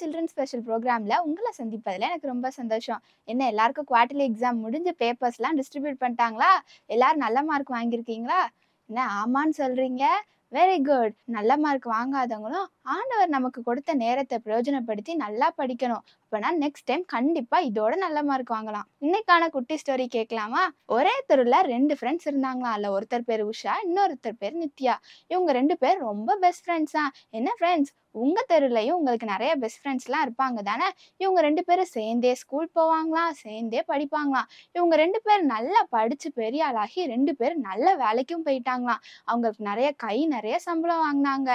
Children special ப்ரோக்ராம்ல உங்கள சந்திப்பதுல எனக்கு ரொம்ப சந்தோஷம். என்ன எல்லாருக்கும் குவார்ட்டர்லி எக்ஸாம் முடிஞ்சு பேப்பர்ஸ்லாம் டிஸ்ட்ரிபியூட் பண்ணிட்டாங்களா? எல்லாரும் நல்ல மார்க் வாங்கியிருக்கீங்களா? என்ன ஆமான்னு சொல்றீங்க? Very good. நல்ல மார்க் வாங்காதவங்களும் ஆண்டவர் நமக்கு கொடுத்த நேரத்தை பிரயோஜனப்படுத்தி நல்லா படிக்கணும். அப்பனா நெக்ஸ்ட் டைம் கண்டிப்பா இதோட நல்ல மார்க் வாங்கலாம். இன்னைக்கான குட்டி ஸ்டோரி கேட்கலாமா? ஒரே தெருல 2 ஃப்ரெண்ட்ஸ் இருந்தாங்களாம். அதுல ஒருத்தர் பேர் உஷா, இன்னொருத்தர் பேர் நித்யா. இவங்க 2 பேர் ரொம்ப பெஸ்ட் ஃப்ரெண்ட்ஸா. என்ன ஃப்ரெண்ட்ஸ், உங்க தெருலயும் உங்களுக்கு நிறைய பெஸ்ட் ஃப்ரெண்ட்ஸ்லாம் இருப்பாங்க தானே? இவங்க 2 பேரும் சேர்ந்தே ஸ்கூல் போவாங்களாம், சேர்ந்தே படிப்பாங்களாம். இவங்க 2 பேர் நல்லா படிச்சு பெரிய ஆளாகி 2 பேரும் நல்ல வேலைக்கும் போயிட்டாங்களாம். அவங்களுக்கு நிறைய கை நிறைய சம்பளம் வாங்கினாங்க.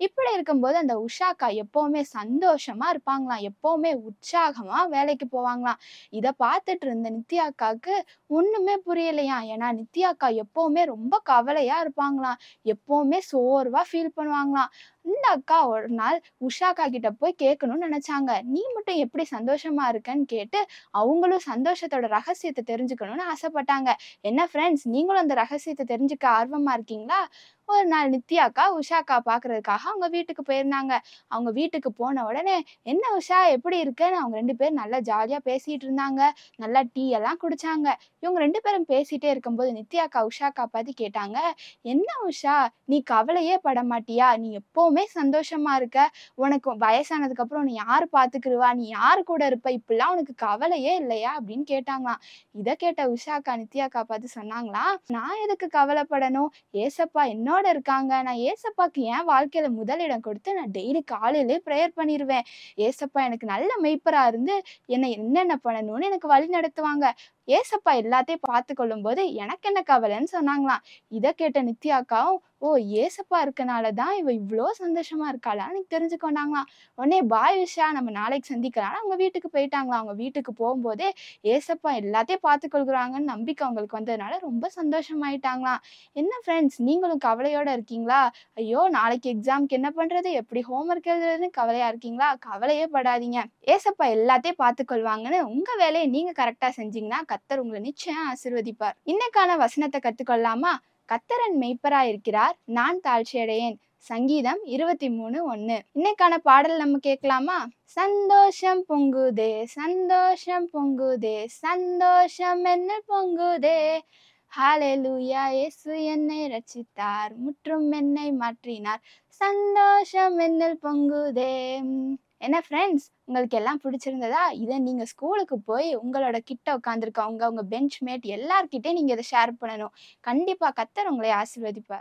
இப்படி இருக்கும்போது அந்த உஷாக்கா எப்பவுமே சந்தோஷமா இருப்பாங்களாம். எப்பவுமே உற்சாகமா வேலைக்கு போவாங்களாம். இத பார்த்துட்டு இருந்த நித்யா அக்காவுக்கு ஒண்ணுமே புரியலையாம். ஏன்னா நித்யா அக்கா எப்பவுமே ரொம்ப கவலையா இருப்பாங்களாம். எப்பவுமே சோர்வா ஃபீல் பண்ணுவாங்களாம். இந்த அக்கா ஒரு நாள் உஷா அக்கா கிட்ட போய் கேட்கணும்னு நினைச்சாங்க. நீ மட்டும் எப்படி சந்தோஷமா இருக்கன்னு கேட்டு அவங்களும் சந்தோஷத்தோட ரகசியத்தை தெரிஞ்சுக்கணும்னு ஆசைப்பட்டாங்க. என்ன ஃப்ரெண்ட்ஸ், நீங்களும் அந்த ரகசியத்தை தெரிஞ்சுக்க ஆர்வமா இருக்கீங்களா? ஒரு நாள் நித்யா அக்கா உஷா அக்கா பார்க்கறதுக்காக அவங்க வீட்டுக்கு போயிருந்தாங்க. அவங்க வீட்டுக்கு போன உடனே, என்ன உஷா எப்படி இருக்கன்னு அவங்க 2 பேரும் நல்லா ஜாலியா பேசிட்டு இருந்தாங்க. நல்லா டீ எல்லாம் குடிச்சாங்க. இவங்க 2 பேரும் பேசிட்டே இருக்கும்போது நித்யா அக்கா உஷா அக்கா பார்த்து கேட்டாங்க, என்ன உஷா, நீ கவலையே பட மாட்டியா? நீ எப்பவுமே சந்தோஷமா இருக்க. உனக்கு வயசானதுக்கு அப்புறம் உன்னை யாரு பார்த்துக்கிருவா? நீ யாரு கூட இருப்ப? இப்படிலாம் உனக்கு கவலையே இல்லையா? அப்படின்னு கேட்டாங்களாம். இத கேட்ட உஷா அக்கா நித்யா அக்கா பார்த்து சொன்னாங்களாம், நான் எதுக்கு கவலைப்படணும்? ஏசப்பா என்னோட இருக்காங்க. நான் ஏசப்பாக்கு என் வாழ்க்கையில முதலிடம் கொடுத்து நான் டெய்லி காலையிலேயே ப்ரேயர் பண்ணிருவேன். ஏசப்பா எனக்கு நல்ல மெய்ப்பரா இருந்து என்னை என்னென்ன பண்ணணும்னு எனக்கு வழி நடத்துவாங்க. ஏசப்பா எல்லாத்தையும் பார்த்து கொள்ளும்போது எனக்கு என்ன கவலைன்னு சொன்னாங்களாம். இத கேட்ட நித்யா அக்காவும், ஓ, ஏசப்பா இருக்கனால தான் இவ இவ்ளோ சந்தோஷமா இருக்காளான்னு எனக்கு தெரிஞ்சுக்கொண்டாங்களாம். உடனே பாய் உஷா, நம்ம நாளைக்கு சந்திக்கலாம்னு அவங்க வீட்டுக்கு போயிட்டாங்களாம். அவங்க வீட்டுக்கு போகும்போதே ஏசப்பா எல்லாத்தையும் பார்த்து கொள்கிறாங்கன்னு நம்பிக்கை அவங்களுக்கு வந்ததுனால ரொம்ப சந்தோஷமாயிட்டாங்களாம். என்ன ஃப்ரெண்ட்ஸ், நீங்களும் கவலையோட இருக்கீங்களா? ஐயோ, நாளைக்கு எக்ஸாம்க்கு என்ன பண்றது? எப்படி ஹோம்வொர்க் எழுதுறதுன்னு கவலையா இருக்கீங்களா? கவலையே படாதீங்க. ஏசப்பா எல்லாத்தையும் பார்த்துக் கொள்வாங்கன்னு உங்க வேலையை நீங்க கரெக்டா செஞ்சீங்கன்னா கர்த்தர் உங்களை நிச்சயம் ஆசீர்வதிப்பார். இன்னைக்கான வசனத்தை கத்துக்கொள்ளலாமா? கர்த்தர் என் மெய்ப்பரா இருக்கிறார், நான் தாழ்ச்சியடையேன். சங்கீதம் 23:1. இன்னைக்கான பாடல் நம்ம கேட்கலாமா? சந்தோஷம் பொங்குதே, சந்தோஷம் பொங்குதே, சந்தோஷம் என்ன பொங்குதே. ஹalleluya, இயேசு என்னை ரட்சித்தார், முற்றும் என்னை மாற்றினார், சந்தோஷம் என்னில் பொங்குதே. என்ன ஃப்ரெண்ட்ஸ், உங்களுக்கு எல்லாம் பிடிச்சிருந்ததா? இதை நீங்க ஸ்கூலுக்கு போய் உங்களோட கிட்ட உட்காந்துருக்கவங்க, உங்க பெஞ்ச் மேட் எல்லார்கிட்டையும் நீங்க இதை ஷேர் பண்ணணும். கண்டிப்பா கர்த்தர் உங்களை ஆசீர்வதிப்பார்.